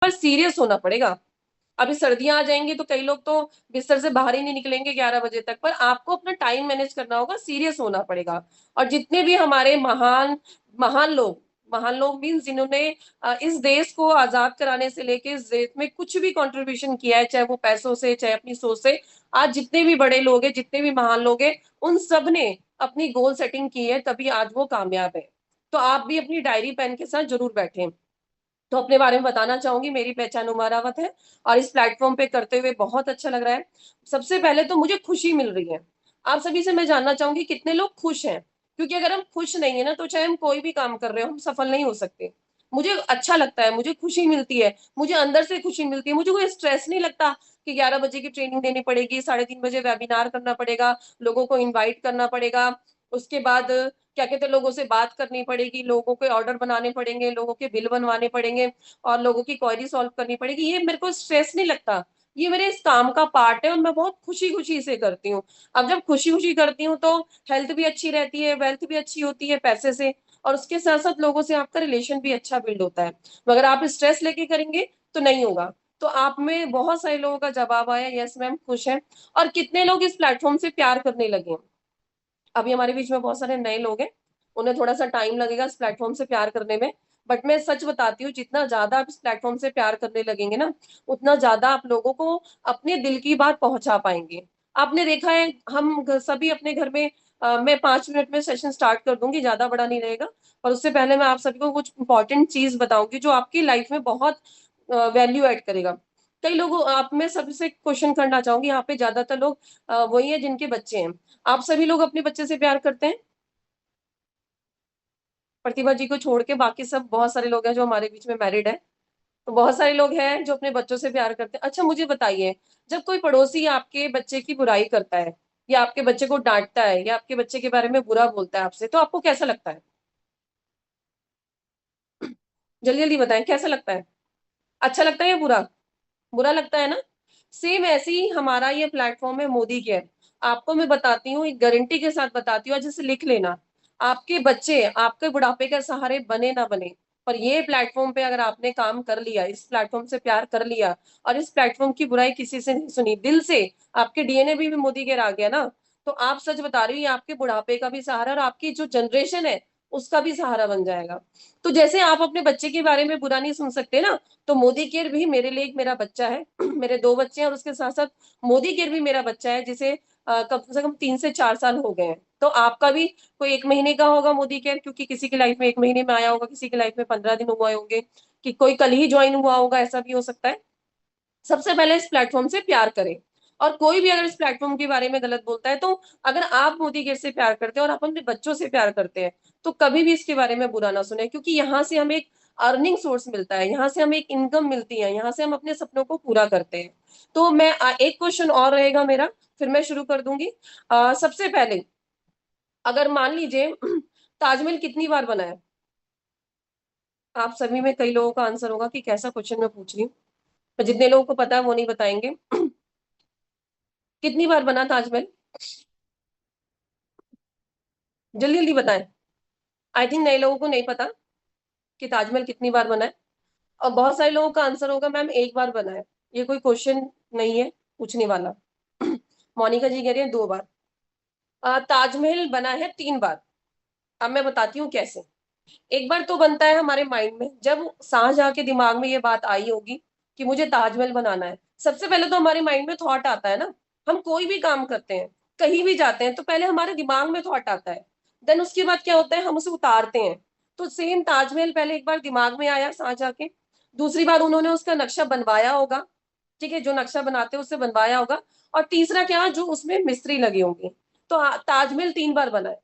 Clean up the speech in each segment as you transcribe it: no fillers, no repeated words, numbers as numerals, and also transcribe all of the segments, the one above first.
पर सीरियस होना पड़ेगा। अभी सर्दियां आ जाएंगी तो कई लोग तो बिस्तर से बाहर ही नहीं निकलेंगे 11 बजे तक, पर आपको अपना टाइम मैनेज करना होगा, सीरियस होना पड़ेगा। और जितने भी हमारे महान महान लोग, महान लोग मीन्स जिन्होंने इस देश को आजाद कराने से लेके इस देश में कुछ भी कंट्रीब्यूशन किया है, चाहे वो पैसों से चाहे अपनी सोच से, आज जितने भी बड़े लोग हैं, जितने भी महान लोग हैं, उन सब ने अपनी गोल सेटिंग की है, तभी आज वो कामयाब है। तो आप भी अपनी डायरी पेन के साथ जरूर बैठें। तो अपने बारे में बताना चाहूंगी, मेरी पहचान उमा रावत है और इस प्लेटफॉर्म पे करते हुए बहुत अच्छा लग रहा है। सबसे पहले तो मुझे खुशी मिल रही है। आप सभी से मैं जानना चाहूंगी कितने लोग खुश हैं, क्योंकि अगर हम खुश नहीं है ना तो चाहे हम कोई भी काम कर रहे हो हम सफल नहीं हो सकते। मुझे अच्छा लगता है, मुझे खुशी मिलती है, मुझे अंदर से खुशी मिलती है, मुझे कोई स्ट्रेस नहीं लगता कि 11 बजे की ट्रेनिंग देनी पड़ेगी, 3:30 बजे वेबिनार करना पड़ेगा, लोगों को इन्वाइट करना पड़ेगा, उसके बाद क्या कहते हैं लोगों से बात करनी पड़ेगी, लोगों के ऑर्डर बनाने पड़ेंगे, लोगों के बिल बनवाने पड़ेंगे और लोगों की क्वेरी सॉल्व करनी पड़ेगी। ये मेरे को स्ट्रेस नहीं लगता, ये मेरे इस काम का पार्ट है और मैं बहुत खुशी खुशी से करती हूँ। अब जब खुशी खुशी करती हूँ तो हेल्थ भी अच्छी रहती है, वेल्थ भी अच्छी होती है पैसे से, और उसके साथ साथ लोगों से आपका रिलेशन भी अच्छा बिल्ड होता है। मगर आप स्ट्रेस लेके करेंगे तो नहीं होगा। तो आप में बहुत सारे लोगों का जवाब आया, यस मैम खुश है। और कितने लोग इस प्लेटफॉर्म से प्यार करने लगे हैं। अभी हमारे बीच में बहुत सारे नए लोग हैं, उन्हें थोड़ा सा टाइम लगेगा इस प्लेटफॉर्म से प्यार करने में। बट मैं सच बताती हूँ, जितना ज्यादा आप इस प्लेटफॉर्म से प्यार करने लगेंगे ना, उतना ज्यादा आप लोगों को अपने दिल की बात पहुंचा पाएंगे। आपने देखा है हम सभी अपने घर में मैं 5 मिनट में सेशन स्टार्ट कर दूंगी, ज्यादा बड़ा नहीं रहेगा। पर उससे पहले मैं आप सभी को कुछ इंपॉर्टेंट चीज बताऊंगी जो आपकी लाइफ में बहुत वैल्यू ऐड करेगा। कई लोग आप मैं सबसे क्वेश्चन करना चाहूंगी, यहाँ पे ज्यादातर लोग वही है जिनके बच्चे हैं। आप सभी लोग अपने बच्चे से प्यार करते हैं? प्रतिभा जी को छोड़ के बाकी सब, बहुत सारे लोग हैं जो हमारे बीच में मैरिड है, तो बहुत सारे लोग हैं जो अपने बच्चों से प्यार करते हैं। अच्छा मुझे बताइए, जब कोई पड़ोसी आपके बच्चे की बुराई करता है या आपके बच्चे को डांटता है या आपके बच्चे के बारे में बुरा बोलता है आपसे, तो आपको कैसा लगता है? जल्दी जल्दी बताएं, कैसा लगता है? अच्छा लगता है या बुरा? बुरा लगता है ना। सेम ऐसे ही हमारा ये प्लेटफॉर्म है मोदी केयर। आपको मैं बताती हूँ, एक गारंटी के साथ बताती हूँ, आज जैसे लिख लेना। आपके बच्चे आपके बुढ़ापे के सहारे बने ना बने, पर ये प्लेटफॉर्म पे अगर आपने काम कर लिया, इस प्लेटफॉर्म से प्यार कर लिया और इस प्लेटफॉर्म की बुराई किसी से नहीं सुनी दिल से, आपके डीएनए भी मोदी केयर आ गया ना, तो आप सच बता रही हो, ये आपके बुढ़ापे का भी सहारा और आपकी जो जनरेशन है उसका भी सहारा बन जाएगा। तो जैसे आप अपने बच्चे के बारे में बुरा नहीं सुन सकते ना, तो मोदी केयर भी मेरे लिए एक मेरा बच्चा है। मेरे दो बच्चे हैं और उसके साथ साथ मोदी केयर भी मेरा बच्चा है, जिसे कम से कम 3 से 4 साल हो गए हैं। तो आपका भी कोई 1 महीने का होगा मोदी केयर, क्योंकि किसी की लाइफ में 1 महीने में आया होगा, किसी की लाइफ में 15 दिन हुए होंगे, कि कोई कल ही ज्वाइन हुआ होगा, ऐसा भी हो सकता है। सबसे पहले इस प्लेटफॉर्म से प्यार करें। और कोई भी अगर इस प्लेटफॉर्म के बारे में गलत बोलता है तो, अगर आप मोदी गेट से प्यार करते हैं और आप अपने बच्चों से प्यार करते हैं, तो कभी भी इसके बारे में बुरा ना सुने, क्योंकि यहाँ से हमें एक अर्निंग सोर्स मिलता है, यहाँ से हमें एक इनकम मिलती है, यहाँ से हम अपने सपनों को पूरा करते हैं। तो मैं एक क्वेश्चन और रहेगा मेरा, फिर मैं शुरू कर दूंगी। सबसे पहले अगर मान लीजिए ताजमहल कितनी बार बना है? आप सभी में कई लोगों का आंसर होगा कि कैसा क्वेश्चन मैं पूछ रही हूँ, पर जितने लोगों को पता है वो नहीं बताएंगे। कितनी बार बना ताजमहल? जल्दी जल्दी बताएं। आई थिंक नए लोगों को नहीं पता कि ताजमहल कितनी बार बना है। और बहुत सारे लोगों का आंसर होगा मैम 1 बार बना है। ये कोई क्वेश्चन नहीं है पूछने वाला। मोनिका जी कह रही है 2 बार। ताजमहल बना है 3 बार। अब मैं बताती हूँ कैसे। एक बार तो बनता है हमारे माइंड में, जब शाहजहां के दिमाग में ये बात आई होगी कि मुझे ताजमहल बनाना है। सबसे पहले तो हमारे माइंड में थॉट आता है ना, हम कोई भी काम करते हैं, कहीं भी जाते हैं, तो पहले हमारे दिमाग में थॉट आता है। देन उसके बाद क्या होता है, हम उसे उतारते हैं। तो सेम ताजमहल पहले एक बार दिमाग में आया शाहजहां के, दूसरी बार उन्होंने उसका नक्शा बनवाया होगा, ठीक है, जो नक्शा बनाते हैं उससे बनवाया होगा, और तीसरा क्या, जो उसमें मिस्त्री लगे होंगे। तो ताजमहल 3 बार बना है।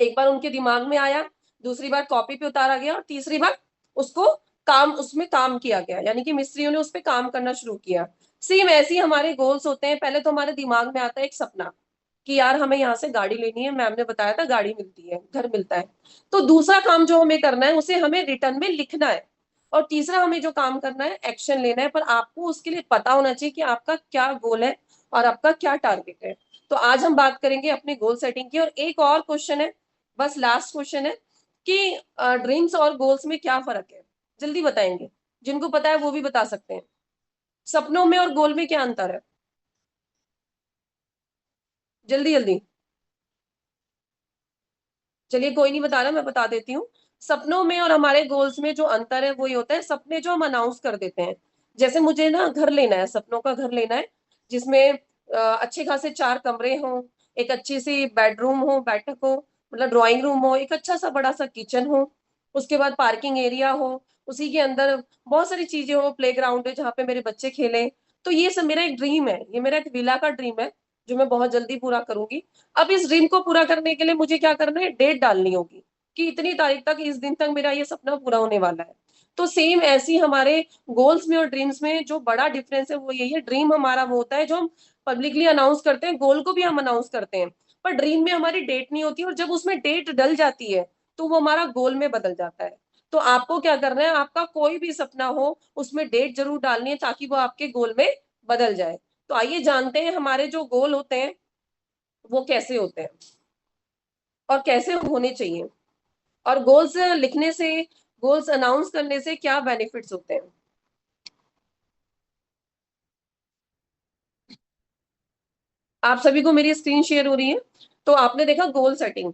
एक बार उनके दिमाग में आया, दूसरी बार कॉपी पे उतारा गया, और तीसरी बार उसको काम उसमें काम किया गया, यानी कि मिस्त्रियों ने उस पर काम करना शुरू किया। सेम ऐसे ही हमारे गोल्स होते हैं, पहले तो हमारे दिमाग में आता है एक सपना कि यार हमें यहाँ से गाड़ी लेनी है, मैम ने बताया था गाड़ी मिलती है, घर मिलता है। तो दूसरा काम जो हमें करना है उसे हमें रिटर्न में लिखना है। और तीसरा हमें जो काम करना है, एक्शन लेना है, पर आपको उसके लिए पता होना चाहिए कि आपका क्या गोल है और आपका क्या टारगेट है। तो आज हम बात करेंगे अपने गोल सेटिंग की। और एक और क्वेश्चन है, बस लास्ट क्वेश्चन है, कि ड्रीम्स और गोल्स में क्या फर्क है? जल्दी बताएंगे। जिनको पता है वो भी बता सकते हैं। सपनों में और गोल में क्या अंतर है? जल्दी जल्दी। चलिए कोई नहीं बता रहा, मैं बता देती हूँ। सपनों में और हमारे गोल्स में जो अंतर है वो ये होता है, सपने जो हम अनाउंस कर देते हैं। जैसे मुझे ना घर लेना है, सपनों का घर लेना है, जिसमें अच्छे खासे 4 कमरे हों, एक अच्छी सी बेडरूम हो, बैठक हो, मतलब ड्राइंग रूम हो, एक अच्छा सा बड़ा सा किचन हो, उसके बाद पार्किंग एरिया हो, उसी के अंदर बहुत सारी चीजें हो, प्ले ग्राउंड है जहाँ पे मेरे बच्चे खेलें। तो ये सब मेरा एक ड्रीम है, ये मेरा एक विला का ड्रीम है, जो मैं बहुत जल्दी पूरा करूंगी। अब इस ड्रीम को पूरा करने के लिए मुझे क्या करना है, डेट डालनी होगी कि इतनी तारीख तक, इस दिन तक मेरा ये सपना पूरा होने वाला है। तो सेम ऐसी हमारे गोल्स में और ड्रीम्स में जो बड़ा डिफरेंस है वो यही है, ड्रीम हमारा वो होता है जो हम पब्लिकली अनाउंस करते हैं, गोल को भी हम अनाउंस करते हैं, पर ड्रीम में हमारी डेट नहीं होती, और जब उसमें डेट डल जाती है तो वो हमारा गोल में बदल जाता है। तो आपको क्या करना है, आपका कोई भी सपना हो उसमें डेट जरूर डालनी है ताकि वो आपके गोल में बदल जाए। तो आइए जानते हैं हमारे जो गोल होते हैं वो कैसे होते हैं और कैसे होने चाहिए, और गोल्स लिखने से, गोल्स अनाउंस करने से क्या बेनिफिट्स होते हैं। आप सभी को मेरी स्क्रीन शेयर हो रही है? तो आपने देखा गोल सेटिंग,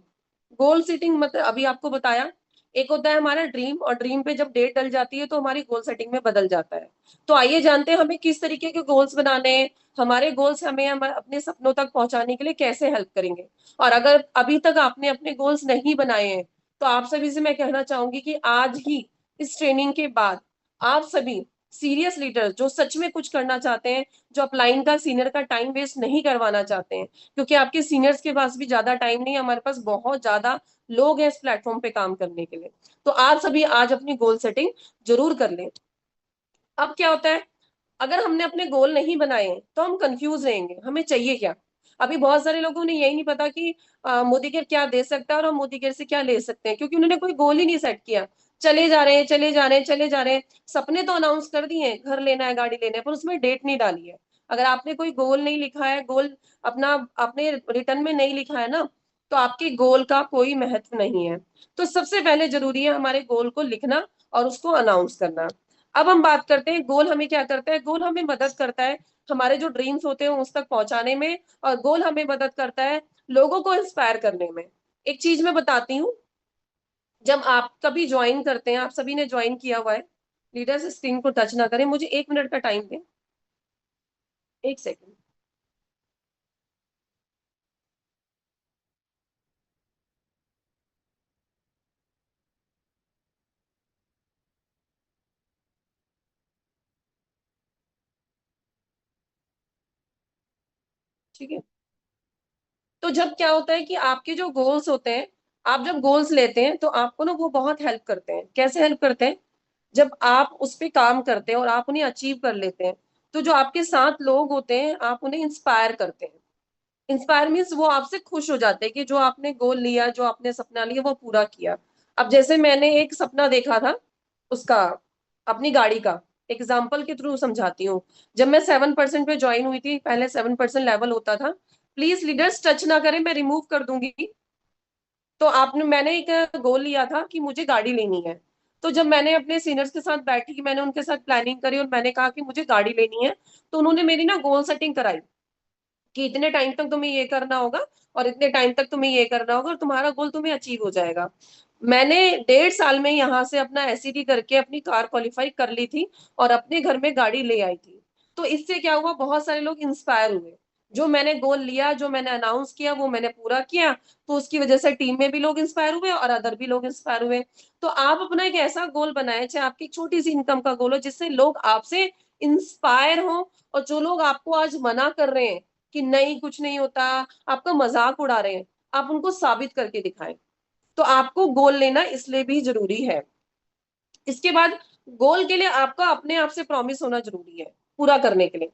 गोल सेटिंग मतलब अभी आपको बताया, एक होता है हमारा ड्रीम, और ड्रीम पे जब डेट डल जाती है तो हमारी गोल सेटिंग में बदल जाता है। तो आइए जानते हैं हमें किस तरीके के गोल्स बनाने हैं, हमारे गोल्स हमें अपने सपनों तक पहुंचाने के लिए कैसे हेल्प करेंगे। और अगर अभी तक आपने अपने गोल्स नहीं बनाए हैं, तो आप सभी से मैं कहना चाहूंगी कि आज ही इस ट्रेनिंग के बाद आप सभी सीरियस लीडर्स जो सच में कुछ करना चाहते हैं, जो अपलाइन का सीनियर का टाइम वेस्ट नहीं करवाना चाहते हैं, क्योंकि आपके सीनियर्स के पास भी ज्यादा टाइम नहीं है, हमारे पास बहुत ज्यादा लोग हैं इस प्लेटफॉर्म पे काम करने के लिए। तो आप सभी आज अपनी गोल सेटिंग जरूर कर लें। अब क्या होता है, अगर हमने अपने गोल नहीं बनाए हैं तो हम कंफ्यूज रहेंगे हमें चाहिए क्या। अभी बहुत सारे लोगों ने यही नहीं पता कि मोदी केयर क्या दे सकता है और हम मोदी केयर से क्या ले सकते हैं, क्योंकि उन्होंने कोई गोल ही नहीं सेट किया। चले जा रहे हैं, चले जा रहे हैं, चले जा रहे हैं। सपने तो अनाउंस कर दिए हैं, घर लेना है, गाड़ी लेना है, पर उसमें डेट नहीं डाली है। अगर आपने कोई गोल नहीं लिखा है, गोल अपना अपने रिटर्न में नहीं लिखा है ना, तो आपके गोल का कोई महत्व नहीं है। तो सबसे पहले जरूरी है हमारे गोल को लिखना और उसको अनाउंस करना। अब हम बात करते हैं गोल हमें क्या करता है। गोल हमें मदद करता है हमारे जो ड्रीम्स होते हैं उस तक पहुंचाने में, और गोल हमें मदद करता है लोगों को इंस्पायर करने में। एक चीज मैं बताती हूँ, जब आप कभी ज्वाइन करते हैं, आप सभी ने ज्वाइन किया हुआ है, लीडर्स स्क्रीन को टच ना करें, मुझे 1 मिनट का टाइम दें, 1 सेकंड। ठीक है। तो जब क्या होता है कि आपके जो गोल्स होते हैं, आप जब गोल्स लेते हैं तो आपको ना वो बहुत हेल्प करते हैं। कैसे हेल्प करते हैं, जब आप उस पे काम करते हैं और आप उन्हें अचीव कर लेते हैं, तो जो आपके साथ लोग होते हैं आप उन्हें इंस्पायर करते हैं। इंस्पायर मीन्स वो आपसे खुश हो जाते हैं कि जो आपने गोल लिया, जो आपने सपना लिया वो पूरा किया। अब जैसे मैंने एक सपना देखा था उसका, अपनी गाड़ी का, एग्जाम्पल के थ्रू समझाती हूँ। जब मैं 7% पे ज्वाइन हुई थी, पहले 7% लेवल होता था, प्लीज लीडर्स टच ना करें, मैं रिमूव कर दूंगी। तो आपने मैंने एक गोल लिया था कि मुझे गाड़ी लेनी है। तो जब मैंने अपने सीनियर्स के साथ बैठी, मैंने उनके साथ प्लानिंग करी और मैंने कहा कि मुझे गाड़ी लेनी है, तो उन्होंने मेरी ना गोल सेटिंग कराई कि इतने टाइम तक तुम्हें ये करना होगा और इतने टाइम तक तुम्हें ये करना होगा और तुम्हारा गोल तुम्हें अचीव हो जाएगा। मैंने 1.5 साल में यहाँ से अपना एसईडी करके अपनी कार क्वालिफाई कर ली थी और अपने घर में गाड़ी ले आई थी। तो इससे क्या हुआ, बहुत सारे लोग इंस्पायर हुए। जो मैंने गोल लिया, जो मैंने अनाउंस किया, वो मैंने पूरा किया। तो उसकी वजह से टीम में भी लोग इंस्पायर हुए और अदर भी लोग इंस्पायर हुए। तो आप अपना एक ऐसा गोल बनाए, चाहे आपकी छोटी सी इनकम का गोल हो, जिससे लोग आपसे इंस्पायर हो, और जो लोग आपको आज मना कर रहे हैं कि नहीं कुछ नहीं होता, आपका मजाक उड़ा रहे हैं, आप उनको साबित करके दिखाएं। तो आपको गोल लेना इसलिए भी जरूरी है। इसके बाद गोल के लिए आपका अपने आप से प्रॉमिस होना जरूरी है पूरा करने के लिए।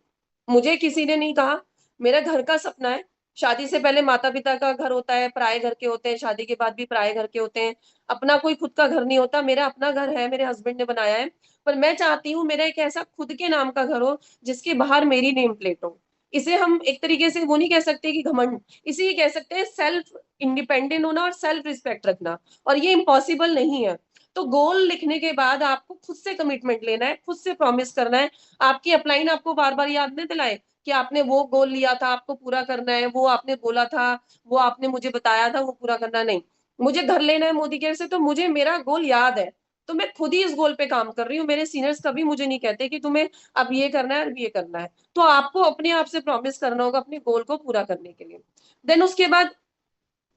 मुझे किसी ने नहीं कहा, मेरा घर का सपना है। शादी से पहले माता पिता का घर होता है, पराये घर के होते हैं, शादी के बाद भी पराये घर के होते हैं। अपना कोई खुद का घर नहीं होता। मेरा अपना घर है, मेरे हस्बैंड ने बनाया है, पर मैं चाहती हूँ मेरा एक ऐसा खुद के नाम का घर हो जिसके बाहर मेरी नेम प्लेट हो। इसे हम एक तरीके से वो नहीं कह सकते कि घमंड, इसे ये कह सकते हैं सेल्फ इंडिपेंडेंट होना और सेल्फ रिस्पेक्ट रखना। और ये इम्पॉसिबल नहीं है। तो गोल लिखने के बाद आपको खुद से कमिटमेंट लेना है, खुद से प्रॉमिस करना है। आपकी अपलाइन आपको बार-बार याद नहीं दिलाए कि आपने वो गोल लिया था, आपको पूरा करना है, वो आपने बोला था, वो आपने मुझे बताया था, वो पूरा करना नहीं। मुझे घर लेना है मोदी केयर से, तो मुझे मेरा गोल याद है, तो मैं खुद ही इस गोल पे काम कर रही हूँ। मेरे सीनियर्स कभी मुझे नहीं कहते कि तुम्हें अब ये करना है, अब ये करना है। तो आपको अपने आप से प्रॉमिस करना होगा अपने गोल को पूरा करने के लिए। देन उसके बाद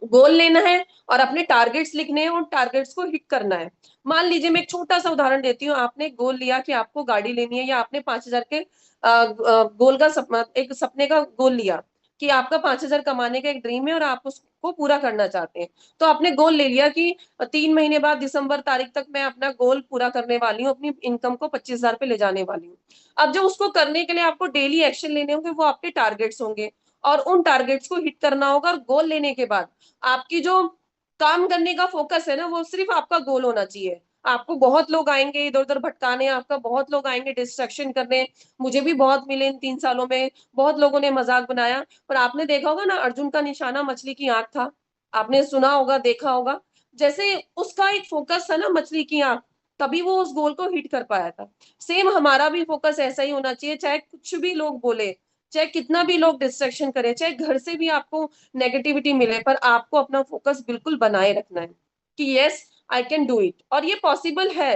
गोल लेना है और अपने टारगेट्स लिखने हैं और टारगेट्स को हिट करना है। मान लीजिए मैं एक छोटा-सा उदाहरण देती हूँ, आपने एक गोल लिया कि आपको गाड़ी लेनी है या आपने 5,000 के गोल का सपना एक सपने का गोल लिया कि आपका 5,000 कमाने का एक ड्रीम है और आप उसको पूरा करना चाहते हैं। तो आपने गोल ले लिया कि 3 महीने बाद दिसंबर तारीख तक मैं अपना गोल पूरा करने वाली हूँ, अपनी इनकम को 25,000 पे ले जाने वाली हूँ। अब जो उसको करने के लिए आपको डेली एक्शन लेने होंगे, वो आपके टारगेट्स होंगे और उन टारगेट्स को हिट करना होगा और गोल लेने के बाद आपकी जो काम करने का फ़ोकस है ना, वो सिर्फ़ आपका गोल होना चाहिए। आपको बहुत लोग आएँगे इधर-उधर भटकाने, आपका बहुत लोग आएँगे डिस्ट्रैक्शन करने। मुझे भी बहुत मिले इन 3 सालों में, बहुत लोगों ने मज़ाक बनाया। पर आपने देखा होगा ना अर्जुन का निशाना मछली की आँख था। आपने सुना होगा, देखा होगा। जैसे उसका एक फ़ोकस था ना मछली की आँख, तभी वो उस गोल को हिट कर पाया था। सेम हमारा भी फ़ोकस ऐसा ही होना चाहिए, चाहे कुछ भी लोग बोले, चाहे कितना भी लोग डिस्ट्रैक्शन करें, चाहे घर से भी आपको नेगेटिविटी मिले, पर आपको अपना फोकस बिल्कुल बनाए रखना है कि yes I can do it और ये पॉसिबल है।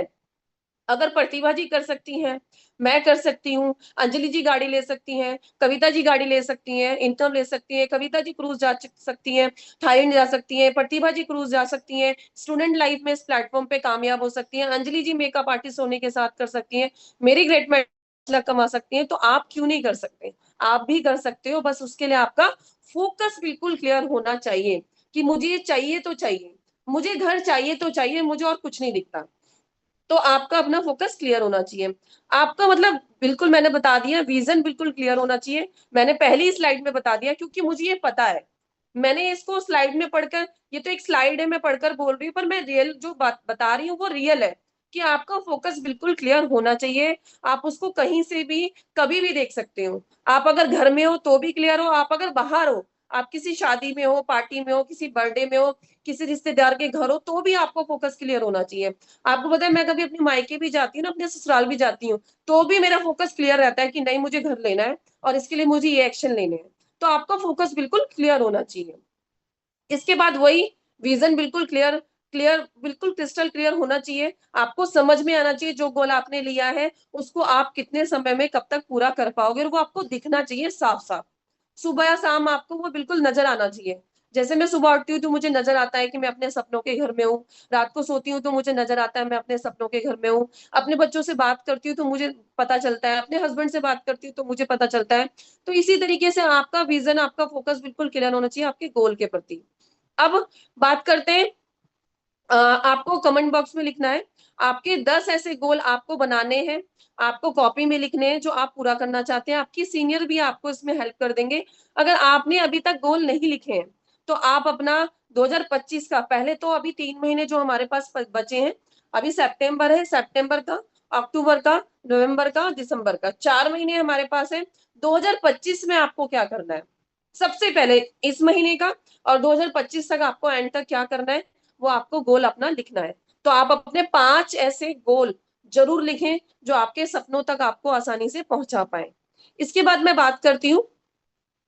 अगर प्रतिभा जी कर सकती हैं, मैं कर सकती हूँ, अंजलि जी गाड़ी ले सकती हैं, कविता जी गाड़ी ले सकती हैं, इनकम ले सकती हैं, कविता जी क्रूज़ जा सकती हैं, थाईलैंड जा सकती हैं, प्रतिभा जी क्रूज़ जा सकती हैं, स्टूडेंट लाइफ में इस प्लेटफ़ॉर्म पे कामयाब हो सकती हैं, अंजलि जी मेकअप आर्टिस्ट होने के साथ कर सकती हैं, मेरी ग्रेट लाख कमा सकती हैं, तो आप क्यों नहीं कर सकते? आप भी कर सकते हो, बस उसके लिए आपका फ़ोकस बिल्कुल क्लियर होना चाहिए कि मुझे ये चाहिए तो चाहिए, मुझे घर चाहिए तो चाहिए, मुझे और कुछ नहीं दिखता। तो आपका अपना फ़ोकस क्लियर होना चाहिए। आपका मतलब बिल्कुल मैंने बता दिया विज़न बिल्कुल क्लियर होना चाहिए। मैंने पहली स्लाइड में बता दिया क्योंकि मुझे ये पता है। मैंने इसको स्लाइड में पढ़कर ये तो एक स्लाइड है मैं पढ़कर बोल रही हूँ पर मैं रियल जो बात बता रही हूँ वो रियल है, कि आपका फ़ोकस बिल्कुल क्लियर होना चाहिए। आप उसको कहीं से भी, कभी भी देख सकते हो। आप अगर घर में हो तो भी क्लियर हो, आप अगर बाहर हो, आप किसी शादी में हो, पार्टी में हो, किसी बर्थडे में हो, किसी रिश्तेदार के घर हो, तो भी आपको फ़ोकस क्लियर होना चाहिए। आपको पता है मैं कभी अपने मायके भी जाती हूँ ना, अपने ससुराल भी जाती हूँ, तो भी मेरा फ़ोकस क्लियर रहता है कि नहीं मुझे घर लेना है और इसके लिए मुझे ये एक्शन लेने हैं। तो आपका फ़ोकस बिल्कुल क्लियर होना चाहिए। इसके बाद वही विज़न बिल्कुल क्लियर क्लियर बिल्कुल क्रिस्टल क्लियर होना चाहिए। आपको समझ में आना चाहिए जो गोल आपने लिया है, उसको आप कितने समय में कब तक पूरा कर पाओगे और वो आपको दिखना चाहिए साफ-साफ। सुबह या शाम आपको वो बिल्कुल नज़र आना चाहिए। जैसे मैं सुबह उठती हूँ तो मुझे नज़र आता है कि मैं अपने सपनों के घर में हूँ। रात को सोती हूँ तो मुझे नज़र आता है मैं अपने सपनों के घर में हूँ। अपने बच्चों से बात करती हूँ तो मुझे पता चलता है, अपने हस्बैंड से बात करती हूँ तो मुझे पता चलता है। तो इसी तरीके से आपका विज़न, आपका फ़ोकस बिल्कुल क्लियर होना चाहिए आपके गोल के प्रति। अब बात करते हैं आपको कमेंट बॉक्स में लिखना है, आपके 10 ऐसे गोल आपको बनाने हैं, आपको कॉपी में लिखने हैं जो आप पूरा करना चाहते हैं, आपकी सीनियर भी आपको इसमें हेल्प कर देंगे। अगर आपने अभी तक गोल नहीं लिखे हैं, तो आप अपना 2025 का पहले तो अभी 3 महीने जो हमारे पास प बचे हैं, अभी सितंबर है, सितंबर का, अक्टूबर का, नवंबर का, दिसंबर का, 4 महीने हमारे पास हैं। 2025 में आपको क्या करना है? सबसे पहले इस महीने का और 2025 तक आपको एंड तक क्या करना है, वो आपको गोल अपना लिखना है। तो आप अपने 5 ऐसे गोल ज़रूर लिखें, जो आपके सपनों तक आपको आसानी से पहुँचा पाएँ। इसके बाद मैं बात करती हूँ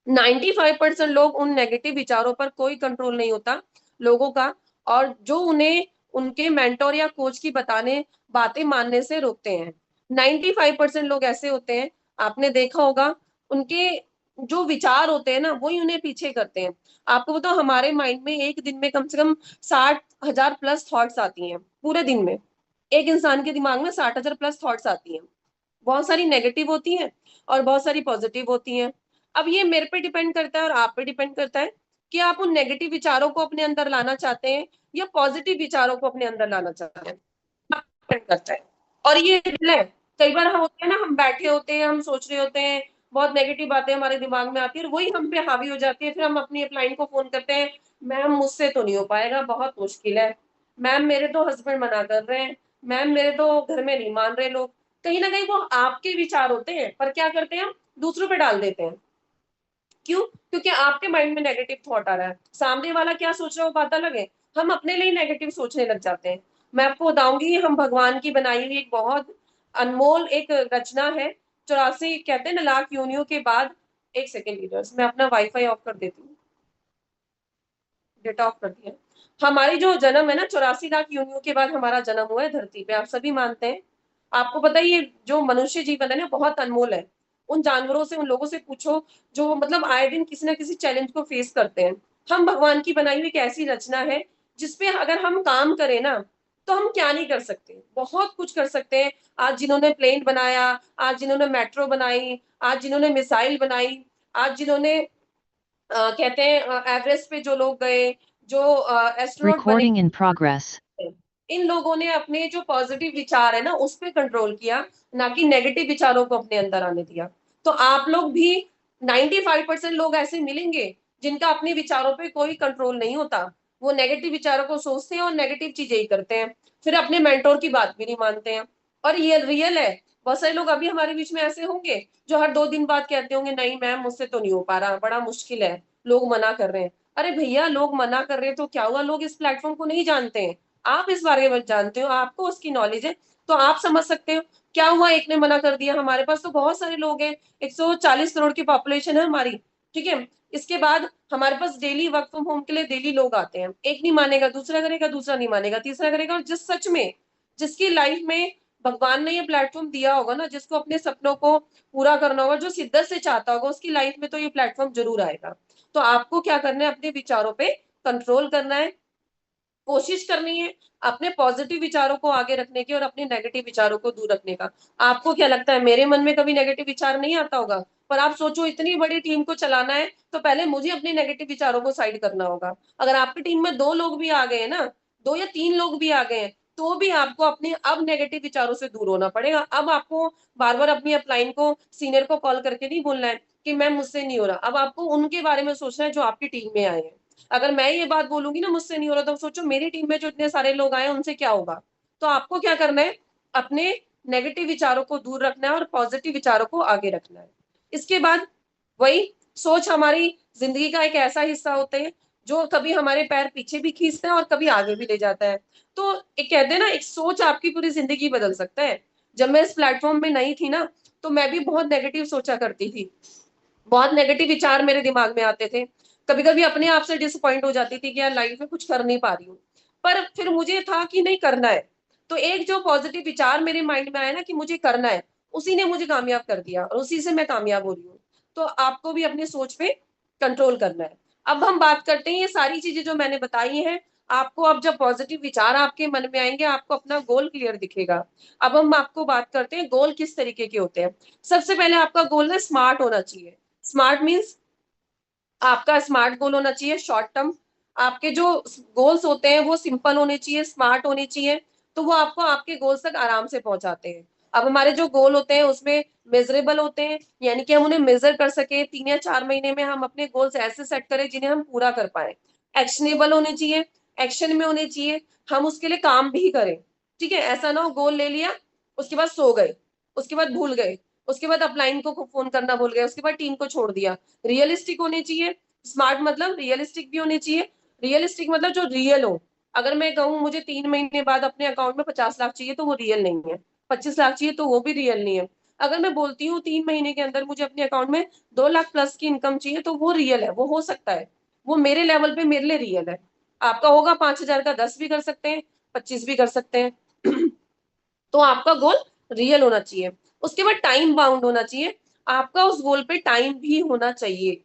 95% लोग उन नेगेटिव विचारों पर कोई कंट्रोल नहीं होता लोगों का और जो उन्हें उनके मेंटर या कोच की बताने बातें मानने से रोकते हैं। 95% लोग ऐसे होते हैं, आपने देखा होगा, उनके जो विचार होते हैं ना, वही उन्हें पीछे करते हैं। आपको बताऊँ हमारे माइंड में एक दिन में कम से कम 60,000 प्लस थॉट्स आती हैं, पूरे दिन में। एक इंसान के दिमाग में 60,000 प्लस थॉट्स आती हैं। बहुत सारी नेगेटिव होती हैं और बहुत सारी पॉजिटिव होती हैं। अब ये मेरे पे डिपेंड करता है और आप पे डिपेंड करता है कि आप उन नेगेटिव विचारों को अपने अंदर लाना चाहते हैं या पॉजिटिव विचारों को अपने अंदर लाना चाहते हैं। आप पे डिपेंड करता है। और ये दिल है, कई बार हम होते हैं ना, हम बैठे होते हैं, हम सोच रहे होते हैं, बहुत नेगेटिव बातें हमारे दिमाग में आती है और वही हम पे हावी हो जाती है। फिर हम अपनी अपलाइन को फ़ोन करते हैं, मैम मुझसे तो नहीं हो पाएगा, बहुत मुश्किल है। मैम मेरे तो हस्बैंड मना कर रहे हैं, मैम मेरे तो घर में नहीं मान रहे लोग। कहीं न कहीं वो आपके विचार होते हैं, पर क्या करते हैं हम दूसरों पे डाल देते हैं। क्यों? क्योंकि आपके माइंड में नेगेटिव थॉट आ रहा है। सामने वाला क्या सोच रहा है वो बात अलग है। हम अपने लिए नेगेटिव सोचने लग जाते हैं। मैं आपको बताऊंगी, हम भगवान की बनाई हुई एक बहुत अनमोल एक रचना है। 84 कहते हैं ना लाख योनियों के बाद। एक सेकेंड लीडर्स, मैं अपना वाईफाई ऑफ कर देती हूँ, डेटा ऑफ कर दिया। हमारी जो जन्म है ना, 84 लाख योनियों के बाद हमारा जन्म हुआ है धरती पे, आप सभी मानते हैं। आपको पता है ये जो मनुष्य जीवन है ना बहुत अनमोल है। उन जानवरों से, उन लोगों से पूछो जो मतलब आए दिन किसी ना किसी चैलेंज को फेस करते हैं। हम भगवान की बनाई हुई एक ऐसी रचना है जिसपे अगर हम काम करें ना, तो हम क्या नहीं कर सकते, बहुत कुछ कर सकते हैं। आज जिन्होंने प्लेन बनाया, आज जिन्होंने मेट्रो बनाई, आज जिन्होंने मिसाइल बनाई, आज जिन्होंने कहते हैं एवरेस्ट पे जो लोग गए, जो एस्ट्रोनॉट बने, Recording in progress. इन लोगों ने अपने जो पॉजिटिव विचार है ना उस पे कंट्रोल किया, ना कि नेगेटिव विचारों को अपने अंदर आने दिया। तो आप लोग भी 95% लोग ऐसे मिलेंगे जिनका अपने विचारों पे कोई कंट्रोल नहीं होता। वो नेगेटिव विचारों को सोचते हैं और नेगेटिव चीजें ही करते हैं, फिर अपने मेंटोर की बात भी नहीं मानते हैं। और ये रियल है। बहुत सारे लोग अभी हमारे बीच में ऐसे होंगे जो हर 2 दिन बाद कहते होंगे नहीं मैम मुझसे तो नहीं हो पा रहा, बड़ा मुश्किल है, लोग मना कर रहे हैं। अरे भैया, लोग मना कर रहे हैं तो क्या हुआ, लोग इस प्लेटफॉर्म को नहीं जानते हैं। आप इस बारे में जानते हो, आपको उसकी नॉलेज है, तो आप समझ सकते हो क्या हुआ, एक ने मना कर दिया। हमारे पास तो बहुत सारे लोग हैं, 140 करोड़ की पॉपुलेशन है हमारी, ठीक है। इसके बाद हमारे पास डेली वर्क फ्रॉम होम के लिए डेली लोग आते हैं, एक नहीं मानेगा दूसरा करेगा, दूसरा नहीं मानेगा तीसरा करेगा। और जिस सच में जिसकी लाइफ में भगवान ने ये प्लेटफॉर्म दिया होगा ना, जिसको अपने सपनों को पूरा करना होगा, जो शिद्दत से चाहता होगा, उसकी लाइफ में तो ये प्लेटफॉर्म जरूर आएगा। तो आपको क्या करना है, अपने विचारों पे कंट्रोल करना है, कोशिश करनी है अपने पॉजिटिव विचारों को आगे रखने की और अपने नेगेटिव विचारों को दूर रखने का। आपको क्या लगता है, मेरे मन में कभी नेगेटिव विचार नहीं आता होगा? पर आप सोचो, इतनी बड़ी टीम को चलाना है तो पहले मुझे अपने नेगेटिव विचारों को साइड करना होगा। अगर आपकी टीम में 2 लोग भी आ गए ना, 2 या 3 लोग भी आ गए, तो भी आपको अपने अब नेगेटिव विचारों से दूर होना पड़ेगा। अब आपको बार बार अपनी अपलाइन को, सीनियर को कॉल करके नहीं बोलना है कि मैम मुझसे नहीं हो रहा। अब आपको उनके बारे में सोचना है जो आपकी टीम में आए हैं। अगर मैं ये बात बोलूंगी ना मुझसे नहीं हो रहा, तो सोचो मेरी टीम में जो इतने सारे लोग आए उनसे क्या होगा। तो आपको क्या करना है, अपने नेगेटिव विचारों को दूर रखना है और पॉजिटिव विचारों को आगे रखना है। इसके बाद वही सोच हमारी जिंदगी का एक ऐसा हिस्सा होता है जो कभी हमारे पैर पीछे भी खींचता है और कभी आगे भी ले जाता है। तो एक कहते हैं ना, एक सोच आपकी पूरी जिंदगी बदल सकता है। जब मैं इस प्लेटफॉर्म में नहीं थी ना, तो मैं भी बहुत नेगेटिव सोचा करती थी, बहुत नेगेटिव विचार मेरे दिमाग में आते थे। कभी कभी अपने आप से डिसअपॉइंट हो जाती थी कि यार लाइफ में कुछ कर नहीं पा रही हूँ। पर फिर मुझे था कि नहीं करना है। तो एक जो पॉजिटिव विचार मेरे माइंड में आया ना कि मुझे करना है, उसी ने मुझे कामयाब कर दिया और उसी से मैं कामयाब हो रही हूँ। तो आपको भी अपनी सोच पे कंट्रोल करना है। अब हम बात करते हैं, ये सारी चीजें जो मैंने बताई हैं, आपको अब जब पॉजिटिव विचार आपके मन में आएंगे, आपको अपना गोल क्लियर दिखेगा। अब हम आपको बात करते हैं गोल किस तरीके के होते हैं। सबसे पहले आपका गोल है स्मार्ट होना चाहिए। स्मार्ट मीन्स आपका स्मार्ट गोल होना चाहिए शॉर्ट टर्म। आपके जो गोल्स होते हैं वो सिंपल होने चाहिए, स्मार्ट होने चाहिए, तो वो आपको आपके गोल्स तक आराम से पहुंचाते हैं। अब हमारे जो गोल होते हैं उसमें मेजरेबल होते हैं, यानी कि हम उन्हें मेजर कर सके, 3 या 4 महीने में हम अपने गोल्स ऐसे सेट करें जिन्हें हम पूरा कर पाए। एक्शनेबल होने चाहिए, एक्शन में होने चाहिए, हम उसके लिए काम भी करें। ठीक है, ऐसा ना हो गोल ले लिया, उसके बाद सो गए, उसके बाद भूल गए, उसके बाद अपलाइन को फोन करना भूल गए, उसके बाद टीम को छोड़ दिया। रियलिस्टिक होने चाहिए। स्मार्ट मतलब रियलिस्टिक भी होने चाहिए। रियलिस्टिक मतलब जो रियल हो। अगर मैं कहूँ मुझे 3 महीने बाद अपने अकाउंट में 50 लाख चाहिए, तो वो रियल नहीं है। 25 लाख चाहिए तो वो भी रियल नहीं है। अगर मैं बोलती हूँ 3 महीने के अंदर मुझे अपने अकाउंट में 2 लाख प्लस की इनकम चाहिए, तो वो रियल है, वो हो सकता है, वो मेरे लेवल पे मेरे लिए रियल है। आपका होगा 5,000 का 10 भी कर सकते हैं, 25 भी कर सकते हैं। तो आपका गोल रियल होना चाहिए। उसके बाद टाइम बाउंड होना चाहिए। आपका उस गोल पे टाइम भी होना चाहिए।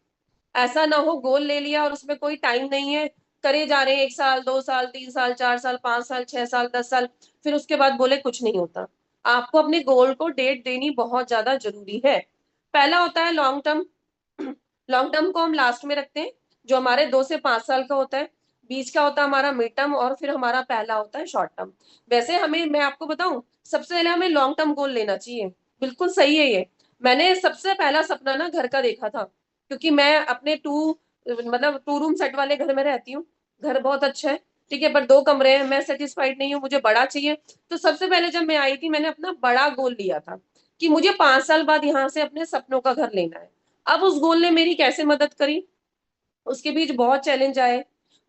ऐसा ना हो गोल ले लिया और उसमें कोई टाइम नहीं है, करे जा रहे हैं 1 साल 2 साल 3 साल 4 साल 5 साल 6 साल 10 साल, फिर उसके बाद बोले कुछ नहीं होता। आपको अपने गोल को डेट देनी बहुत ज्यादा जरूरी है। पहला होता है लॉन्ग टर्म। लॉन्ग टर्म को हम लास्ट में रखते हैं, जो हमारे 2 से 5 साल का होता है। बीच का होता है हमारा मिड टर्म, और फिर हमारा पहला होता है शॉर्ट टर्म। वैसे हमें, मैं आपको बताऊं, सबसे पहले हमें लॉन्ग टर्म गोल लेना चाहिए। बिल्कुल सही है ये। मैंने सबसे पहला सपना ना घर का देखा था, क्योंकि मैं अपने मतलब 2 रूम सेट वाले घर में रहती हूँ। घर बहुत अच्छा है, ठीक है, पर 2 कमरे हैं, मैं सेटिस्फाइड नहीं हूँ, मुझे बड़ा चाहिए। तो सबसे पहले जब मैं आई थी, मैंने अपना बड़ा गोल लिया था कि मुझे 5 साल बाद यहाँ से अपने सपनों का घर लेना है। अब उस गोल ने मेरी कैसे मदद करी, उसके बीच बहुत चैलेंज आए,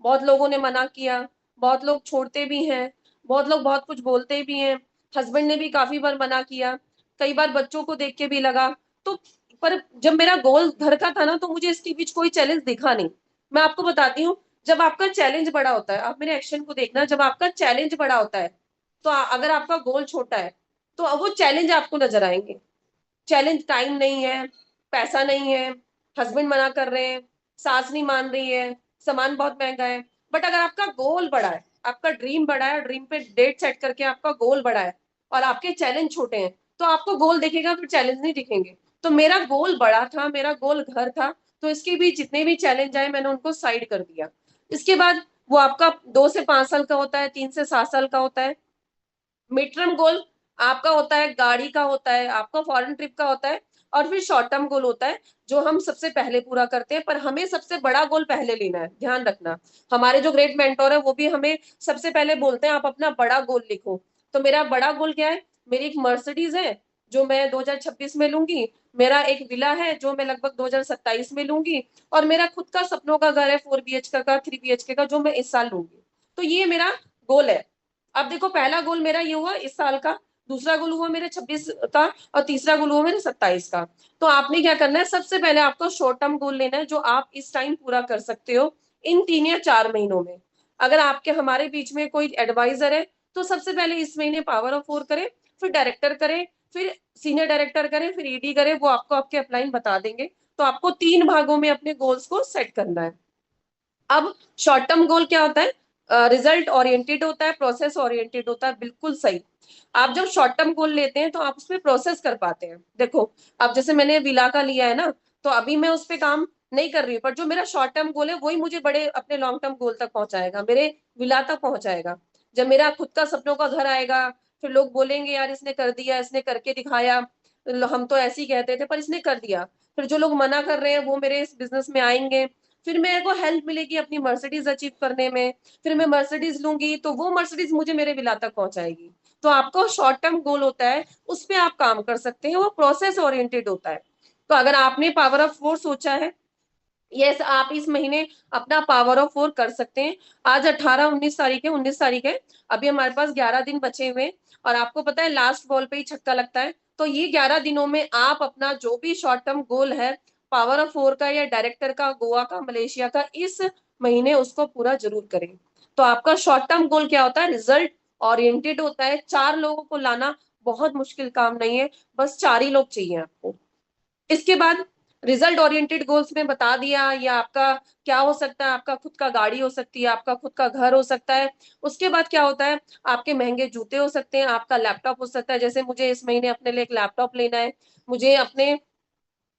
बहुत लोगों ने मना किया, बहुत लोग छोड़ते भी हैं, बहुत लोग बहुत कुछ बोलते भी हैं, हस्बैंड ने भी काफ़ी बार मना किया, कई बार बच्चों को देख के भी लगा, तो पर जब मेरा गोल घर का था ना, तो मुझे इसके बीच कोई चैलेंज दिखा नहीं। मैं आपको बताती हूँ, जब आपका चैलेंज बड़ा होता है, आप मेरे एक्शन को देखना, जब आपका चैलेंज बड़ा होता है, तो अगर आपका गोल छोटा है, तो वो चैलेंज आपको नज़र आएँगे। चैलेंज टाइम नहीं है, पैसा नहीं है, हस्बैंड मना कर रहे हैं, सास नहीं मान रही है, सामान बहुत महँगा है। बट अगर आपका गोल बड़ा है, आपका ड्रीम बड़ा है, ड्रीम पे डेट सेट करके आपका गोल बड़ा है और आपके चैलेंज छोटे हैं, तो आपको गोल दिखेगा, फिर चैलेंज नहीं दिखेंगे। तो मेरा गोल बड़ा था, मेरा गोल घर था, तो इसके बीच जितने भी चैलेंज आए, मैंने उनको साइड कर दिया। इसके बाद वो आपका 2 से 5 साल का होता है, 3 से 7 साल का होता है। मिड टर्म गोल आपका होता है, गाड़ी का होता है, आपका फॉरेन ट्रिप का होता है, और फिर शॉर्ट टर्म गोल होता है, जो हम सबसे पहले पूरा करते हैं, पर हमें सबसे बड़ा गोल पहले लेना है, ध्यान रखना। हमारे जो ग्रेट मेंटर है, वो भी हमें सबसे पहले बोलते हैं, आप अपना बड़ा गोल लिखो। तो मेरा बड़ा गोल क्या है? मेरी एक मर्सिडीज़ है, जो मैं 2026 में लूँगी, मेरा एक विला है, जो मैं लगभग 2027 में लूँगी, और मेरा खुद का सपनों का घर है 4 बीएचके का, 3 बीएचके का, जो मैं इस साल लूँगी। तो ये मेरा गोल है। अब देखो, पहला गोल मेरा ये हुआ इस साल का, दूसरा गोल हुआ मेरा 26 का, और तीसरा गोल हुआ मेरा 27 का। तो आपने क्या करना है, सबसे पहले आपको शॉर्ट टर्म गोल लेना है, जो आप इस टाइम पूरा कर सकते हो इन 3 या 4 महीनों में। अगर आपके हमारे बीच में कोई एडवाइजर है, तो सबसे पहले इस महीने पावर ऑफ 4 करें, फिर डायरेक्टर करें, फिर सीनियर डायरेक्टर करें, फिर ईडी करें, वो आपको आपके अपलाइन बता देंगे। तो आपको 3 भागों में अपने गोल्स को सेट करना है। अब शॉर्ट टर्म गोल क्या होता है? रिजल्ट ओरिएंटेड होता है, प्रोसेस ओरिएंटेड होता है, बिल्कुल सही। आप जब शॉर्ट टर्म गोल लेते हैं, तो आप उसमें प्रोसेस कर पाते हैं। देखो, अब जैसे मैंने विला का लिया है ना, तो अभी मैं उस पे काम नहीं कर रही हूँ, पर जो मेरा शॉर्ट टर्म गोल है, वही मुझे बड़े अपने लॉन्ग टर्म गोल तक पहुँचाएगा, मेरे विला तक पहुँचाएगा। जब मेरा खुद का सपनों का घर आएगा, फिर लोग बोलेंगे, यार इसने कर दिया, इसने करके दिखाया, हम तो ऐसे ही कहते थे, पर इसने कर दिया। फिर जो लोग मना कर रहे हैं, वो मेरे इस बिज़नेस में आएँगे, फिर मेरे को हेल्प मिलेगी अपनी मर्सिडीज अचीव करने में, फिर मैं मर्सिडीज लूंगी, तो वो मर्सिडीज मुझे मेरे विला तक पहुंचाएगी। तो आपको शॉर्ट टर्म गोल होता है, उस पे आप काम कर सकते हैं, वो प्रोसेस ओरिएंटेड होता है। तो अगर आपने पावर ऑफ 4 सोचा है, यस, आप इस महीने अपना पावर ऑफ 4 कर सकते हैं। आज 18-19 तारीख है, 19 तारीख है, अभी हमारे पास 11 दिन बचे हुए हैं, और आपको पता है लास्ट बॉल पे ही छक्का लगता है। तो ये 11 दिनों में आप अपना जो भी शॉर्ट टर्म गोल है, पावर ऑफ 4 का या डायरेक्टर का, गोवा का, मलेशिया का, इस महीने उसको पूरा ज़रूर करें। तो आपका शॉर्ट टर्म गोल क्या होता है? रिजल्ट ओरिएंटेड होता है। 4 लोगों को लाना बहुत मुश्किल काम नहीं है, बस 4 ही लोग चाहिए आपको। इसके बाद रिजल्ट ओरिएंटेड गोल्स में बता दिया, या आपका क्या हो सकता है, आपका खुद का गाड़ी हो सकती है, आपका खुद का घर हो सकता है। उसके बाद क्या होता है, आपके महँगे जूते हो सकते हैं, आपका लैपटॉप हो सकता है, जैसे मुझे इस महीने अपने लिए एक लैपटॉप लेना है, मुझे अपने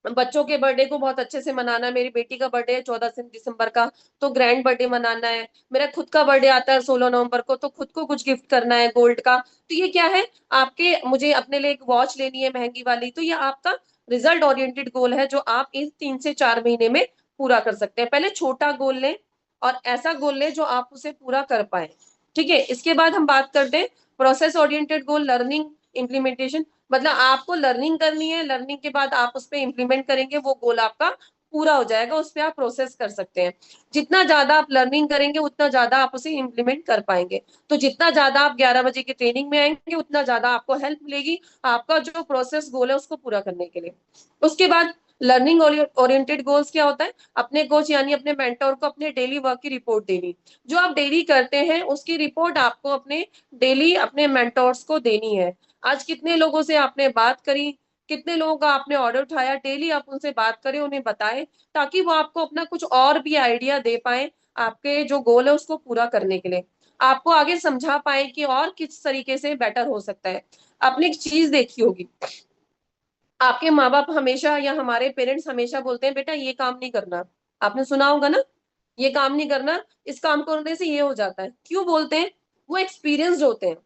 बच्चों के बर्थडे को बहुत अच्छे से मनाना है, मेरी बेटी का बर्थडे है 14 सिन दिसंबर का, तो ग्रैंड बर्थडे मनाना है। मेरा खुद का बर्थडे आता है 16 नवंबर को, तो खुद को कुछ गिफ्ट करना है गोल्ड का। तो ये क्या है, आपके मुझे अपने लिए एक वॉच लेनी है महँगी वाली, तो ये आपका रिजल्ट ओरिएंटेड गोल है, जो आप इस 3 से 4 महीने में पूरा कर सकते हैं। पहले छोटा गोल लें, और ऐसा गोल लें जो आप उसे पूरा कर पाएँ। ठीक है? इसके बाद हम बात करते हैं प्रोसेस ओरिएंटेड गोल, लर्निंग, इम्प्लीमेंटेशन। मतलब आपको लर्निंग करनी है, लर्निंग के बाद आप उसपे इम्प्लीमेंट करेंगे, वो गोल आपका पूरा हो जाएगा, उसपे आप प्रोसेस कर सकते हैं। जितना ज़्यादा आप लर्निंग करेंगे, उतना ज़्यादा आप उसे इम्प्लीमेंट कर पाएँगे। तो जितना ज़्यादा आप 11 बजे की ट्रेनिंग में आएँगे, उतना ज़्यादा आपको हेल्प मिलेगी, आपका जो प्रोसेस गोल है, उसको पूरा करने के लिए। उसके बाद लर्निंग ओरिएंटेड गोल्स क्या होता है? अपने कोच यानी अपने मेंटर को अपने डेली वर्क की रिपोर्ट देनी। जो आप डेली करते हैं, उसकी रिपोर्ट आपको अपने डेली अपने मेंटर्स को देनी है। आज कितने लोगों से आपने बात करी, कितने लोगों का आपने ऑर्डर उठाया, डेली आप उनसे बात करें, उन्हें बताएँ, ताकि वो आपको अपना कुछ और भी आइडिया दे पाएँ, आपके जो गोल है उसको पूरा करने के लिए। आपको आगे समझा पाएँ कि और किस तरीके से बेटर हो सकता है। आपने एक चीज़ देखी होगी, आपके माँ-बाप हमेशा या हमारे पेरेंट्स हमेशा बोलते हैं, बेटा ये काम नहीं करना। आपने सुना होगा ना? ये काम नहीं करना, इस काम करने से ये हो जाता है। क्यों बोलते हैं? वो एक्सपीरियंस्ड होते हैं।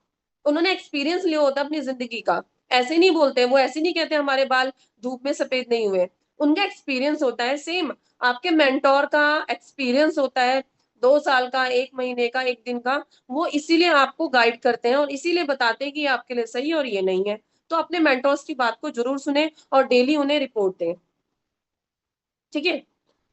उन्होंने एक्सपीरियंस लिया होता है अपनी ज़िंदगी का। ऐसे नहीं बोलते हैं, वो ऐसे नहीं कहते हमारे बाल धूप में सफ़ेद नहीं हुए। उनका एक्सपीरियंस होता है, सेम आपके मेंटर का एक्सपीरियंस होता है, 2 साल का, 1 महीने का, 1 दिन का। वो इसीलिए आपको गाइड करते हैं, और इसीलिए बताते हैं कि ये आपके लिए सही है और ये नहीं है। तो अपने मेंटर्स की बात को ज़रूर सुनें, और डेली उन्हें रिपोर्ट दें। ठीक है?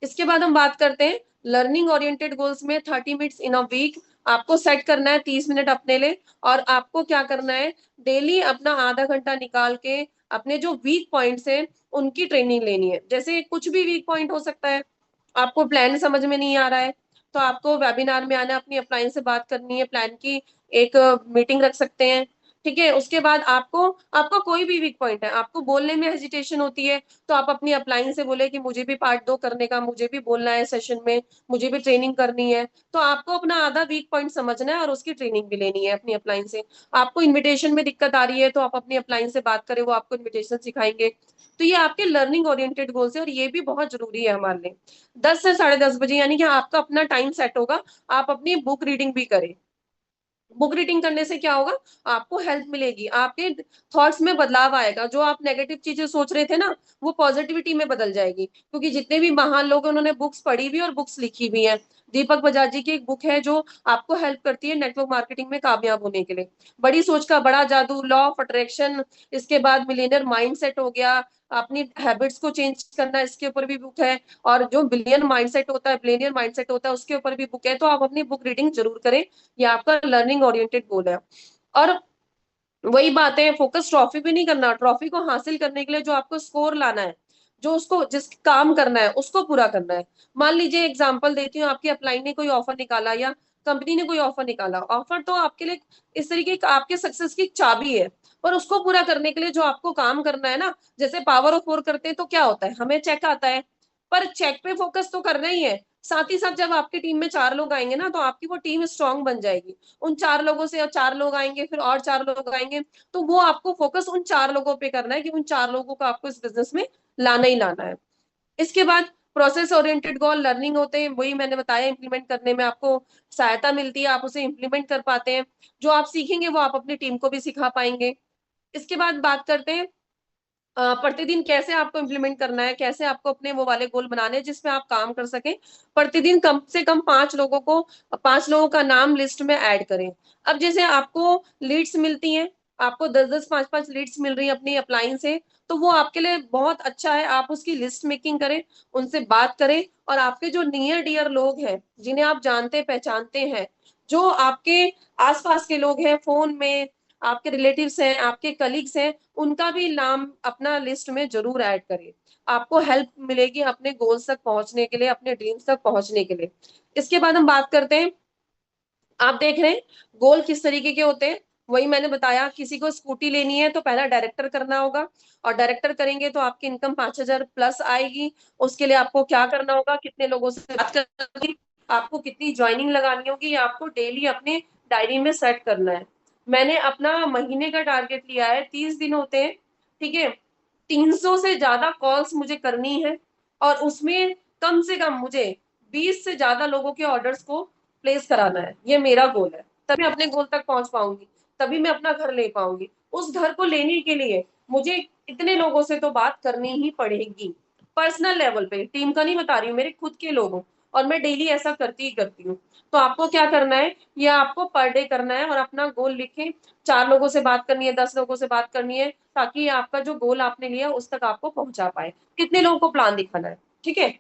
इसके बाद हम बात करते हैं लर्निंग ओरिएंटेड गोल्स में 30 मिनट्स इन अ वीक। आपको सेट करना है 30 मिनट अपने लिए, और आपको क्या करना है, डेली अपना आधा घंटा निकाल के अपने जो वीक पॉइंट्स हैं उनकी ट्रेनिंग लेनी है। जैसे कुछ भी वीक पॉइंट हो सकता है, आपको प्लान समझ में नहीं आ रहा है तो आपको वेबिनार में आना, अपनी अपलाइन से बात करनी है, प्लान की एक मीटिंग रख सकते हैं। ठीक है, उसके बाद आपको, आपका कोई भी वीक पॉइंट है, आपको बोलने में हेजिटेशन होती है तो आप अपनी अपलाइन से बोले कि मुझे भी पार्ट 2 करने का, मुझे भी बोलना है सेशन में, मुझे भी ट्रेनिंग करनी है। तो आपको अपना आधा वीक पॉइंट समझना है और उसकी ट्रेनिंग भी लेनी है अपनी अपलाइन से। आपको इन्विटेशन में दिक्कत आ रही है तो आप अपनी अपलाइन से बात करें, वो आपको इन्विटेशन सिखाएंगे। तो ये आपके लर्निंग ओरिएंटेड गोल्स है और ये भी बहुत जरूरी है हमारे लिए। 10 से 10:30 बजे यानी कि आपका अपना टाइम सेट होगा, आप अपनी बुक रीडिंग भी करें। बुक रीडिंग करने से क्या होगा, आपको हेल्प मिलेगी, आपके थॉट्स में बदलाव आएगा, जो आप नेगेटिव चीजें सोच रहे थे ना, वो पॉजिटिविटी में बदल जाएगी। क्योंकि जितने भी महान लोग हैं उन्होंने बुक्स पढ़ी भी और बुक्स लिखी भी हैं। दीपक बजाज जी की एक बुक है जो आपको हेल्प करती है नेटवर्क मार्केटिंग में कामयाब होने के लिए, बड़ी सोच का बड़ा जादू, लॉ ऑफ अट्रैक्शन, इसके बाद मिलियनर माइंडसेट हो गया, अपनी हैबिट्स को चेंज करना, इसके ऊपर भी बुक है। और जो बिलियनियर माइंडसेट होता है उसके ऊपर भी बुक है। तो आप अपनी बुक रीडिंग जरूर करें, ये आपका लर्निंग ओरिएंटेड गोल है। और वही बात है, फोकस ट्रॉफी भी नहीं करना, ट्रॉफी को हासिल करने के लिए जो आपको स्कोर लाना है, जो उसको जिस काम करना है उसको पूरा करना है। मान लीजिए एग्जांपल देती हूँ, आपकी अपलाइन ने कोई ऑफर निकाला या कंपनी ने कोई ऑफर निकाला, ऑफर तो आपके लिए इस तरीके का आपके सक्सेस की चाबी है, पर उसको पूरा करने के लिए जो आपको काम करना है ना, जैसे पावर ऑफ 4 करते हैं तो क्या होता है, हमें चेक आता है, पर चेक पे फोकस तो करना ही है। साथ ही साथ जब आपकी टीम में 4 लोग आएंगे ना, तो आपकी वो टीम स्ट्रांग बन जाएगी। उन 4 लोगों से और 4 लोग आएंगे, फिर और 4 लोग आएंगे, तो वो आपको फोकस उन 4 लोगों पे करना है कि उन 4 लोगों को आपको इस बिजनेस में लाना ही लाना है। इसके बाद प्रोसेस ओरिएंटेड गोल लर्निंग होते हैं, वही मैंने बताया, इंप्लीमेंट करने में आपको सहायता मिलती है, आप उसे इंप्लीमेंट कर पाते हैं। जो आप सीखेंगे वो आप अपनी टीम को भी सिखा पाएंगे। इसके बाद बात करते हैं प्रतिदिन कैसे आपको इम्प्लीमेंट करना है, कैसे आपको अपने वो वाले गोल बनाने हैं जिसमें आप काम कर सकें। प्रतिदिन कम से कम 5 लोगों का नाम लिस्ट में ऐड करें। अब जैसे आपको लीड्स मिलती हैं, आपको 10-10, 5-5 लीड्स मिल रही हैं अपनी अपलाइन से, तो वो आपके लिए बहुत अच्छा है, आप उसकी लिस्ट मेकिंग करें, उनसे बात करें। और आपके जो नियर डियर लोग हैं, जिन्हें आप जानते पहचानते हैं, जो आपके आसपास के लोग हैं, फोन में आपके रिलेटिव्स हैं, आपके कलीग्स हैं, उनका भी नाम अपना लिस्ट में जरूर ऐड करें। आपको हेल्प मिलेगी अपने गोल्स तक पहुंचने के लिए, अपने ड्रीम्स तक पहुंचने के लिए। इसके बाद हम बात करते हैं, आप देख रहे हैं गोल किस तरीके के होते हैं। वही मैंने बताया, किसी को स्कूटी लेनी है तो पहला डायरेक्टर करना होगा, और डायरेक्टर करेंगे तो आपकी इनकम 5,000 प्लस आएगी। उसके लिए आपको क्या करना होगा, कितने लोगों से बात करनी होगी, आपको कितनी ज्वाइनिंग लगानी होगी, आपको डेली अपने डायरी में सेट करना है। मैंने अपना महीने का टारगेट लिया है, 30 दिन होते हैं, ठीक है, 300 से ज्यादा कॉल्स मुझे करनी है, और उसमें कम से कम मुझे 20 से ज्यादा लोगों के ऑर्डर्स को प्लेस कराना है। ये मेरा गोल है, तभी मैं अपने गोल तक पहुंच पाऊंगी, तभी मैं अपना घर ले पाऊंगी। उस घर को लेने के लिए मुझे इतने लोगों से तो बात करनी ही पड़ेगी, पर्सनल लेवल पे, टीम का नहीं बता रही हूँ, मेरे खुद के लोगों। और मैं डेली ऐसा करती ही करती हूँ। तो आपको क्या करना है, ये आपको पर डे करना है, और अपना गोल लिखें, 4 लोगों से बात करनी है, 10 लोगों से बात करनी है, ताकि आपका जो गोल आपने लिया उस तक आपको पहुंचा पाए। कितने लोगों को प्लान दिखाना है, ठीक है।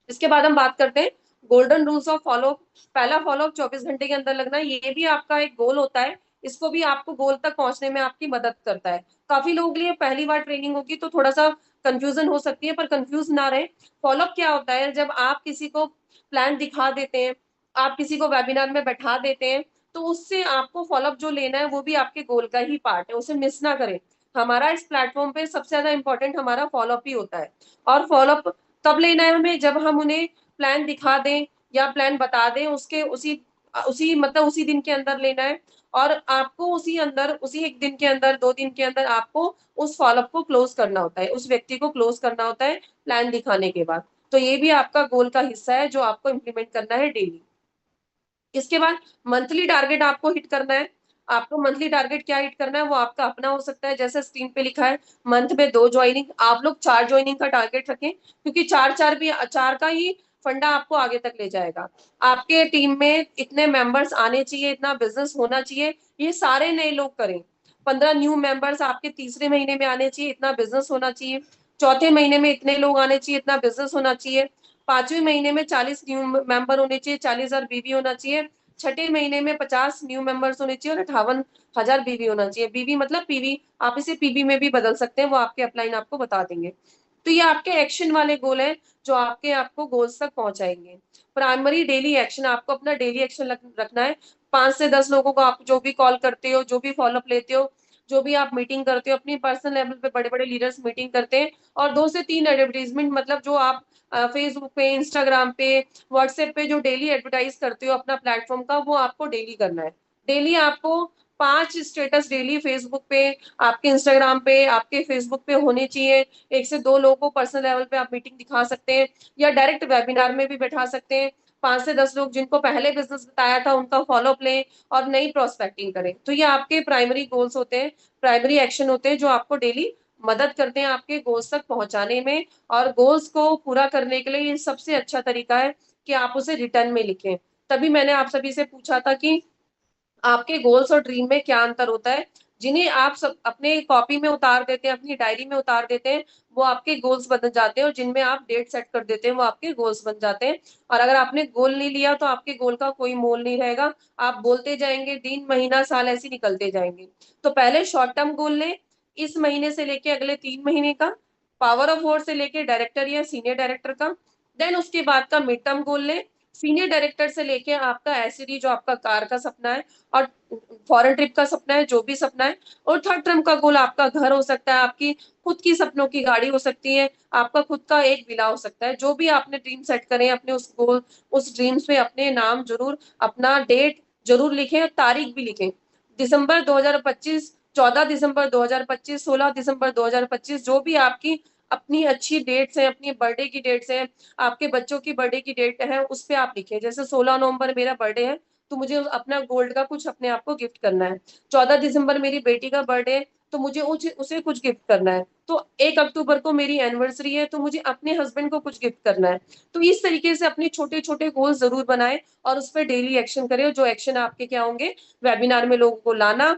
इसके बाद हम बात करते हैं गोल्डन रूल्स ऑफ फॉलो। पहला फॉलो 24 घंटे के अंदर लगना, ये भी आपका एक गोल होता है। इसको भी आपको गोल तक पहुंचने में आपकी मदद करता है। काफी लोगों के लिए पहली बार ट्रेनिंग होगी तो थोड़ा सा कंफ्यूजन हो सकती है, पर कंफ्यूज ना रहे। फॉलोअप क्या होता है, जब आप किसी को प्लान दिखा देते हैं, आप किसी को वेबिनार में बैठा देते हैं, तो उससे आपको फॉलोअप जो लेना है वो भी आपके गोल का ही पार्ट है, उसे मिस ना करें। हमारा इस प्लेटफॉर्म पे सबसे ज्यादा इंपॉर्टेंट हमारा फॉलोअप ही होता है। और फॉलोअप कब लेना है हमें, जब हम उन्हें प्लान दिखा दें या प्लान बता दें, उसके उसी उसी मतलब उसी दिन के अंदर लेना है। और आपको उसी एक दिन के अंदर, 2 दिन के अंदर आपको उस फॉलोअप को क्लोज करना होता है, उस व्यक्ति को क्लोज करना होता है प्लान दिखाने के बाद। तो ये भी आपका गोल का हिस्सा है जो आपको इम्प्लीमेंट करना है डेली। इसके बाद मंथली टारगेट आपको हिट करना है। आपको मंथली टारगेट क्या हिट करना है, वो आपका अपना हो सकता है, जैसे स्क्रीन पे लिखा है, मंथ में 2 ज्वाइनिंग, आप लोग 4 ज्वाइनिंग का टारगेट रखें, क्योंकि चार का ही फंडा आपको आगे तक ले जाएगा। आपके टीम में इतने मेंबर्स आने चाहिए, इतना बिजनेस होना चाहिए, ये सारे नए लोग करें। 15 न्यू मेंबर्स आपके तीसरे महीने में आने चाहिए, इतना बिजनेस होना चाहिए। चौथे महीने में इतने लोग आने चाहिए, इतना बिजनेस होना चाहिए। 5वें महीने में 40 न्यू मेंबर होने चाहिए, 40,000 बीवी होना चाहिए। छठे महीने में 50 न्यू मेंबर्स होने चाहिए और 58,000 बीवी होना चाहिए। बीवी मतलब पीवी, आप इसे पीबी में भी बदल सकते हैं, वो आपके अपलाइन आपको बता देंगे। तो ये आपके एक्शन वाले गोल हैं जो आपको गोल्स तक पहुंचाएंगे। प्राइमरी डेली एक्शन, आपको अपना डेली एक्शन रखना है। 5 से 10 लोगों को आप जो भी कॉल करते हो, जो भी फॉलोअप लेते हो, जो भी आप मीटिंग करते हो, अपनी पर्सनल लेवल पे बड़े-बड़े लीडर्स मीटिंग करते हैं, और 2 से 3 एडवर्टाइजमेंट, मतलब जो आप फेसबुक पे, इंस्टाग्राम पे, व्हाट्सएप पे जो डेली एडवर्टाइज करते हो अपना प्लेटफॉर्म का, वो आपको डेली करना है। डेली आपको 5 स्टेटस डेली फेसबुक पे, आपके इंस्टाग्राम पे, आपके फेसबुक पे होने चाहिए। 1 से 2 लोगों को पर्सनल लेवल पे आप मीटिंग दिखा सकते हैं, या डायरेक्ट वेबिनार में भी बैठा सकते हैं। 5 से 10 लोग जिनको पहले बिजनेस बताया था उनका फॉलोअप लें और नई प्रोस्पेक्टिंग करें। तो ये आपके प्राइमरी गोल्स होते हैं, प्राइमरी एक्शन होते हैं जो आपको डेली मदद करते हैं आपके गोल्स तक पहुंचाने में। और गोल्स को पूरा करने के लिए ये सबसे अच्छा तरीका है कि आप उसे रिटर्न में लिखें। तभी मैंने आप सभी से पूछा था कि आपके गोल्स और ड्रीम में क्या अंतर होता है। जिन्हें आप सब अपने कॉपी में उतार देते हैं, अपनी डायरी में उतार देते हैं, वो आपके गोल्स बन जाते हैं, और जिनमें आप डेट सेट कर देते हैं वो आपके गोल्स बन जाते हैं। और अगर आपने गोल नहीं लिया तो आपके गोल का कोई मोल नहीं रहेगा। आप बोलते जाएंगे, दिन महीना साल ऐसे निकलते जाएंगे। तो पहले शॉर्ट टर्म गोल लें, इस महीने से लेके अगले 3 महीने का, पावर ऑफ फोर से लेके डायरेक्टर या सीनियर डायरेक्टर का। देन उसके बाद का मिड टर्म गोल लें, सीनियर डायरेक्टर से लेके आपका एसडी जो आपका कार का सपना है, और फॉरेन ट्रिप का सपना है, जो भी सपना है। और थर्ड टर्म का गोल आपका घर हो सकता है, आपकी खुद की सपनों की गाड़ी हो सकती है, आपका खुद का एक विला हो सकता है। जो भी आपने ड्रीम सेट करें, अपने उस गोल, उस ड्रीम्स में अपने नाम जरूर, अपना डेट जरूर लिखें और तारीख भी लिखें। दिसंबर 2025, 14 दिसंबर 2025, 16 दिसंबर 2025, जो भी आपकी अपनी अच्छी डेट्स हैं, अपनी बर्थडे की डेट्स हैं, आपके बच्चों की बर्थडे की डेट है, उस पे आप लिखें। जैसे 16 नवंबर मेरा बर्थडे है, तो मुझे अपना गोल्ड का कुछ अपने आप को गिफ्ट करना है। 14 दिसंबर मेरी बेटी का बर्थडे है, तो मुझे उसे कुछ गिफ्ट करना है। तो 1 अक्टूबर को मेरी एनिवर्सरी है, तो मुझे अपने हस्बैंड को कुछ गिफ्ट करना है। तो इस तरीके से अपने छोटे छोटे गोल जरूर बनाएं और उस पर डेली एक्शन करें। जो एक्शन आपके क्या होंगे, वेबिनार में लोगों को लाना,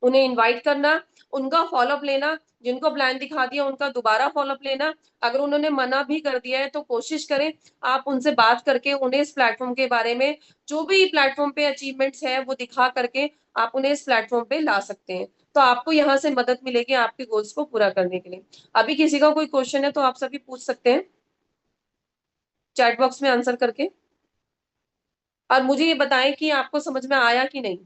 उन्हें इनवाइट करना, उनका फॉलोअप लेना, जिनको प्लान दिखा दिया उनका दोबारा फॉलोअप लेना। अगर उन्होंने मना भी कर दिया है तो कोशिश करें आप उनसे बात करके उन्हें इस प्लेटफॉर्म के बारे में, जो भी प्लेटफॉर्म पे अचीवमेंट्स है वो दिखा करके आप उन्हें इस प्लेटफॉर्म पे ला सकते हैं। तो आपको यहाँ से मदद मिलेगी आपके गोल्स को पूरा करने के लिए। अभी किसी का कोई क्वेश्चन है तो आप सभी पूछ सकते हैं चैट बॉक्स में आंसर करके। और मुझे ये बताएं कि आपको समझ में आया कि नहीं।